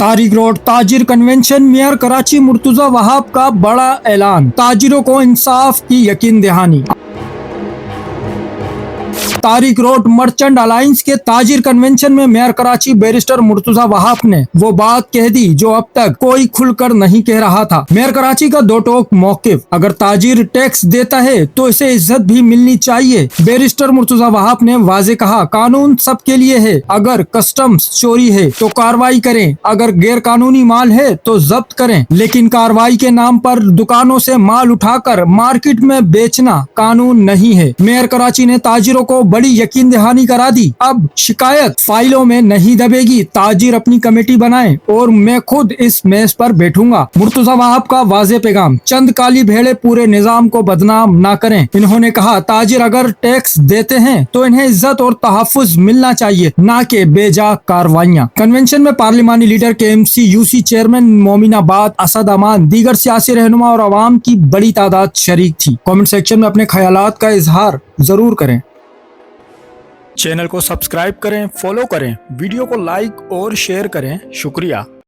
Tariq road ताजिर convention mayor Karachi Murtaza Wahab का बड़ा ऐलान, ताजिरों को इंसाफ की यकीन दहानी। तारिक रोड मर्चेंट अलायंस के ताजिर कन्वेंशन में मेयर कराची बैरिस्टर मुर्तुजा वहाब ने वो बात कह दी जो अब तक कोई खुलकर नहीं कह रहा था। मेयर कराची का दो टोक मौकिफ, अगर ताजिर टैक्स देता है तो इसे इज्जत भी मिलनी चाहिए। बैरिस्टर मुर्तुजा वहाब ने वाजे कहा, कानून सबके लिए है, अगर कस्टम्स चोरी है तो कार्रवाई करें, अगर गैर कानूनी माल है तो जब्त करें, लेकिन कार्रवाई के नाम पर दुकानों से माल उठाकर मार्केट में बेचना कानून नहीं है। मेयर कराची ने ताजिरों को बड़ी यकीन दहानी करा दी, अब शिकायत फाइलों में नहीं दबेगी, ताजिर अपनी कमेटी बनाएं और मैं खुद इस मेज पर बैठूंगा। मुर्तुजा वहाब का वाजे पैगाम, चंद काली भेड़े पूरे निजाम को बदनाम ना करें। इन्होंने कहा, ताजिर अगर टैक्स देते हैं तो इन्हें इज्जत और तहफ्फुज मिलना चाहिए, ना कि बेजा कार्रवाइयाँ। कन्वेंशन में पार्लिमानी leader KMC UC chairman Mominabad Asad Aman, दीगर सियासी रहनुमा और आवाम की बड़ी तादाद शरीक थी। कमेंट सेक्शन में अपने ख्यालात का इजहार जरूर करें। चैनल को सब्सक्राइब करें, फॉलो करें, वीडियो को लाइक और शेयर करें। शुक्रिया।